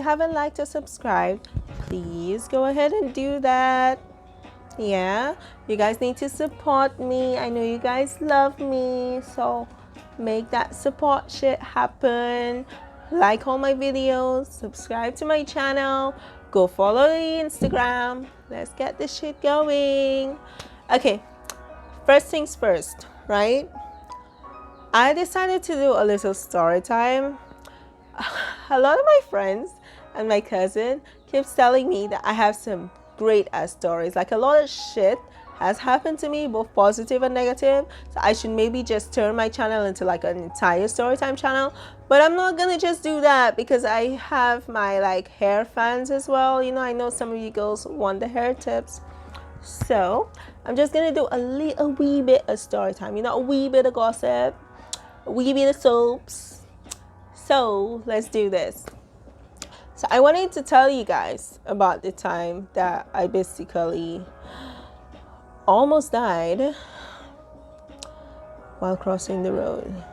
haven't liked or subscribed, please go ahead and do that. Yeah, you guys need to support me. I know you guys love me, so make that support shit happen. Like all my videos, subscribe to my channel, go follow the Instagram. Let's get this shit going. Okay, first things first, right? I decided to do a little story time. A lot of my friends and my cousin keeps telling me that I have some great ass stories. Like, a lot of shit has happened to me, both positive and negative. So I should maybe just turn my channel into like an entire storytime channel. But I'm not gonna just do that because I have my like hair fans as well. You know, I know some of you girls want the hair tips. So I'm just gonna do a wee bit of story time. You know, a wee bit of gossip, a wee bit of soaps. So let's do this. So I wanted to tell you guys about the time that I basically almost died while crossing the road.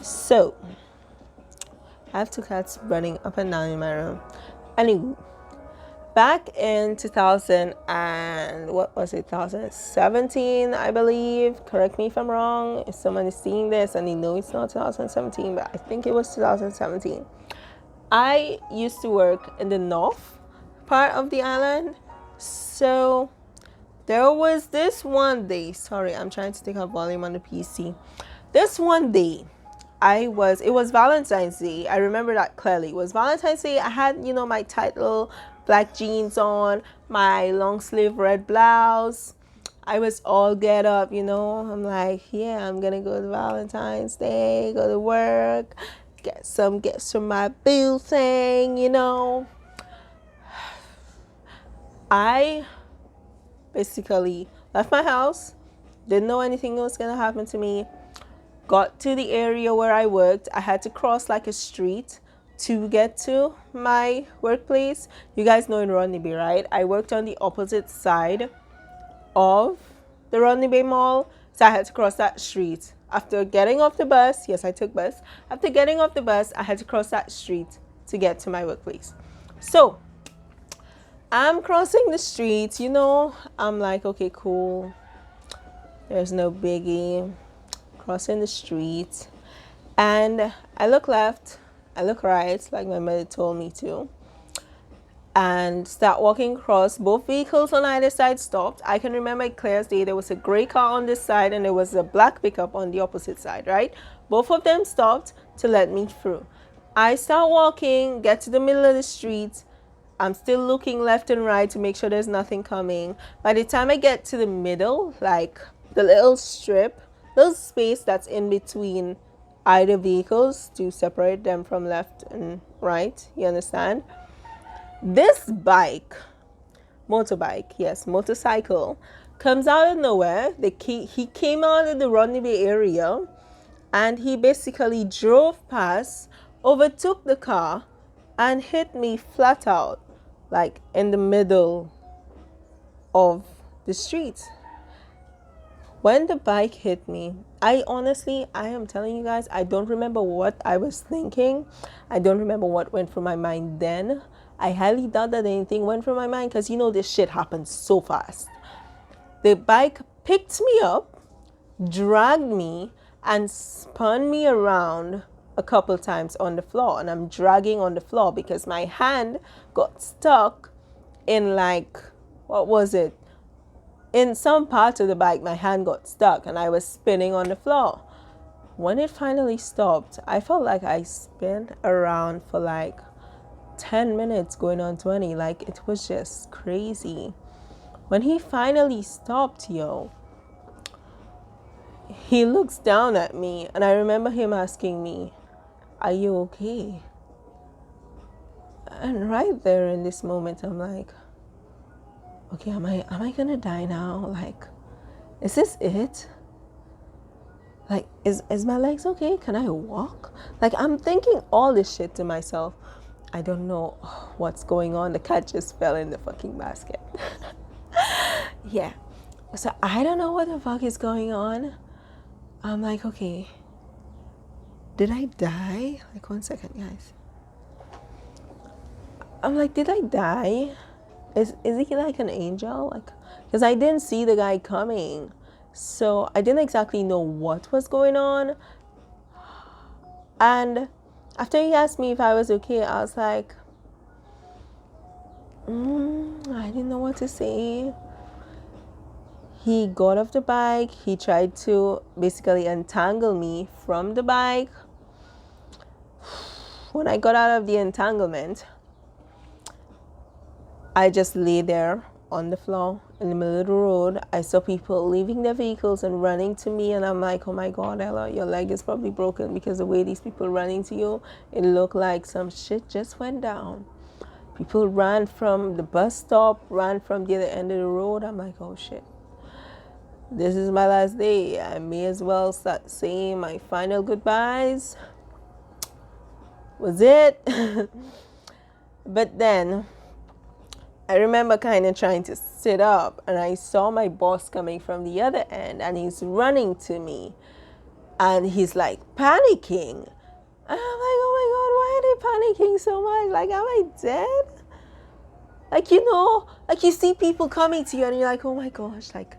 So I have two cats running up and down in my room. Anyway, back in 2017, I believe. Correct me if I'm wrong. If someone is seeing this and they know it's not 2017, but I think it was 2017. I used to work in the north part of the island. So there was this one day. Sorry, I'm trying to take up volume on the PC. This one day, it was Valentine's Day. I remember that clearly. It was Valentine's Day. I had, you know, my tight little black jeans on, my long sleeve red blouse. I was all get up, you know. I'm like, yeah, I'm gonna go to Valentine's Day, go to work, get some gifts from my boo thing, you know. I basically left my house, didn't know anything was gonna happen to me. Got to the area where I worked. I had to cross like a street to get to my workplace. You guys know in Rodney Bay, right? I worked on the opposite side of the Rodney Bay Mall, so I had to cross that street. After getting off the bus, yes, I took bus. After getting off the bus, I had to cross that street to get to my workplace. So I'm crossing the street, you know. I'm like, okay, cool. There's no biggie. Crossing the street, and I look left, I look right, like my mother told me to, and start walking across. Both vehicles on either side stopped. I can remember it clear as day. There was a gray car on this side and there was a black pickup on the opposite side, right? Both of them stopped to let me through. I start walking, get to the middle of the street. I'm still looking left and right to make sure there's nothing coming. By the time I get to the middle, like the little strip, little space that's in between either vehicles to separate them from left and right, you understand? This motorcycle comes out of nowhere. He came out of the Rodney Bay area and he basically drove past, overtook the car and hit me flat out, like in the middle of the street. When the bike hit me, I am telling you guys, I don't remember what I was thinking. I don't remember what went through my mind then. I highly doubt that anything went through my mind because, you know, this shit happens so fast. The bike picked me up, dragged me, and spun me around a couple times on the floor. And I'm dragging on the floor because my hand got stuck in like, what was it? In some part of the bike, my hand got stuck and I was spinning on the floor. When it finally stopped, I felt like I spun around for like 10 minutes going on 20. Like, it was just crazy. When he finally stopped, he looks down at me and I remember him asking me, "Are you okay?" And right there in this moment, I'm like, okay, am I gonna die now? Like, is this it? Like, is my legs okay? Can I walk? Like, I'm thinking all this shit to myself. I don't know what's going on. The cat just fell in the fucking basket. Yeah. So I don't know what the fuck is going on. I'm like, okay, did I die? Like, 1 second, guys. I'm like, did I die? Is he like an angel? Like, because I didn't see the guy coming, so I didn't exactly know what was going on. And after he asked me if I was okay, I was like, I didn't know what to say. He got off the bike. He tried to basically untangle me from the bike. When I got out of the entanglement, I just lay there on the floor in the middle of the road. I saw people leaving their vehicles and running to me, and I'm like, oh my God, Ella, your leg is probably broken, because the way these people running to you, it looked like some shit just went down. People ran from the bus stop, ran from the other end of the road. I'm like, oh shit. This is my last day. I may as well start saying my final goodbyes. Was it? But then I remember kind of trying to sit up, and I saw my boss coming from the other end, and he's running to me, and he's like panicking. And I'm like, oh my God, why are they panicking so much? Like, am I dead? Like, you know, like you see people coming to you and you're like, oh my gosh, like,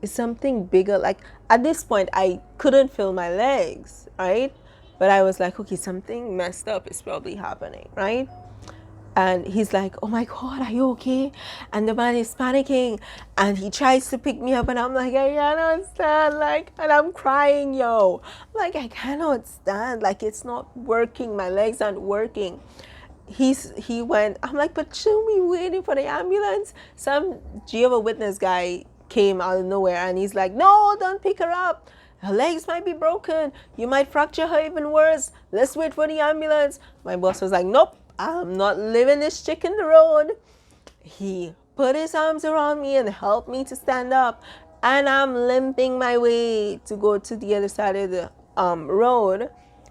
is something bigger? Like, at this point, I couldn't feel my legs, right? But I was like, okay, something messed up is probably happening, right? And he's like, oh my God, are you okay? And the man is panicking, and he tries to pick me up, and I'm like, I cannot stand, like, and I'm crying, yo. I'm like, I cannot stand, like, it's not working, my legs aren't working. He went, I'm like, but shouldn't we waiting for the ambulance? Some Jehovah's Witness guy came out of nowhere, and he's like, no, don't pick her up. Her legs might be broken. You might fracture her even worse. Let's wait for the ambulance. My boss was like, nope, I'm not leaving this chick in the road. He put his arms around me and helped me to stand up. And I'm limping my way to go to the other side of the road,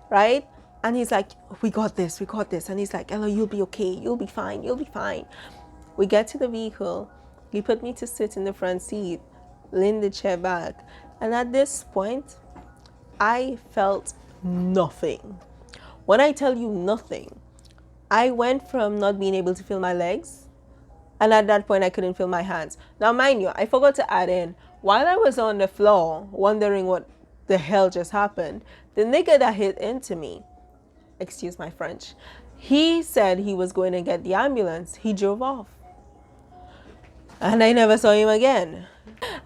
right? And he's like, we got this, we got this. And he's like, Ella, you'll be okay. You'll be fine. You'll be fine. We get to the vehicle. He put me to sit in the front seat, lean the chair back. And at this point, I felt nothing. When I tell you nothing, I went from not being able to feel my legs, and at that point I couldn't feel my hands. Now mind you, I forgot to add in, while I was on the floor wondering what the hell just happened, the nigga that hit into me, excuse my French, he said he was going to get the ambulance. He drove off. And I never saw him again.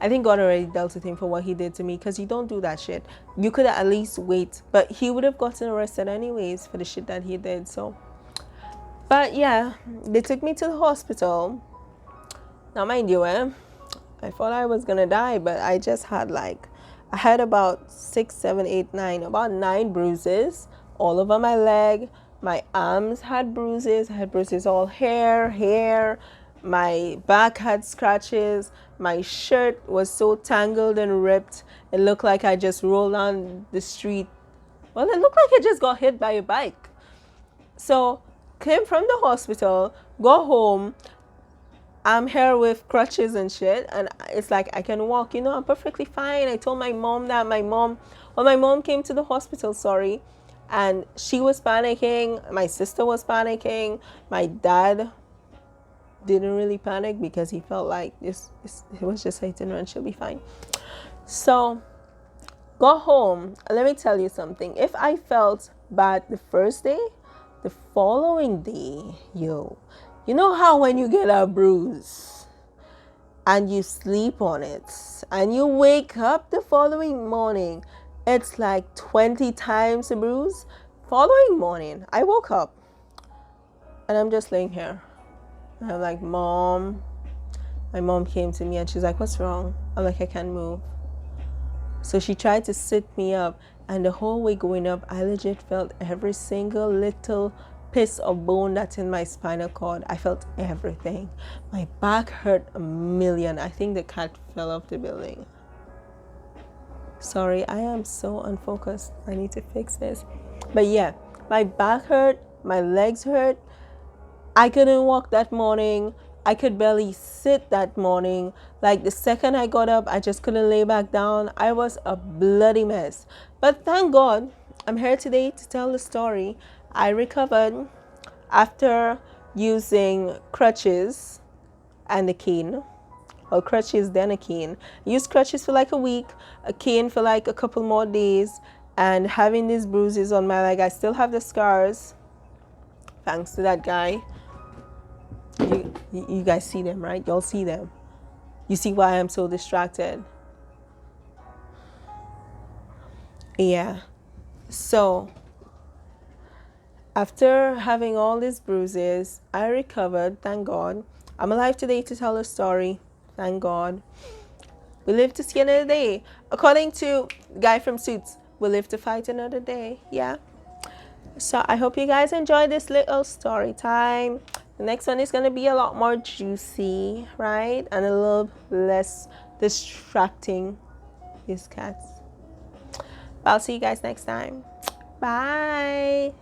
I think God already dealt with him for what he did to me, because you don't do that shit. You could at least wait, but he would have gotten arrested anyways for the shit that he did. So, but yeah, they took me to the hospital. Now mind you, I thought I was gonna die, but I just had I had about 6, 7, 8, 9, about 9 bruises all over my leg. My arms had bruises. I had bruises all hair. My back had scratches. My shirt was so tangled and ripped. It looked like I just rolled down the street. Well, it looked like I just got hit by a bike. So, came from the hospital, go home. I'm here with crutches and shit, and it's like I can walk, you know, I'm perfectly fine. I told my mom that. My mom came to the hospital, sorry, and she was panicking. My sister was panicking. My dad didn't really panic because he felt like it was just hit and run, she'll be fine. So, got home. Let me tell you something. If I felt bad the first day, the following day, you know how when you get a bruise and you sleep on it and you wake up the following morning, it's like 20 times the bruise. Following morning, I woke up and I'm just laying here. And I'm like, Mom. My mom came to me and she's like, what's wrong? I'm like, I can't move. So she tried to sit me up, and the whole way going up, I legit felt every single little piece of bone that's in my spinal cord. I felt everything. My back hurt a million. I think the cat fell off the building. Sorry, I am so unfocused. I need to fix this. But yeah, my back hurt, my legs hurt. I couldn't walk that morning. I could barely sit that morning. Like the second I got up, I just couldn't lay back down. I was a bloody mess. But thank God, I'm here today to tell the story. I recovered after using crutches and a cane. Well, crutches then a cane. Use crutches for like a week, a cane for like a couple more days, and having these bruises on my leg. I still have the scars thanks to that guy. You guys see them, right? Y'all see them. You see why I'm so distracted. Yeah. So after having all these bruises, I recovered, thank God. I'm alive today to tell a story, thank God. We live to see another day. According to the guy from Suits, we live to fight another day. Yeah. So I hope you guys enjoyed this little story time. The next one is going to be a lot more juicy, right? And a little less distracting. These cats. I'll see you guys next time. Bye.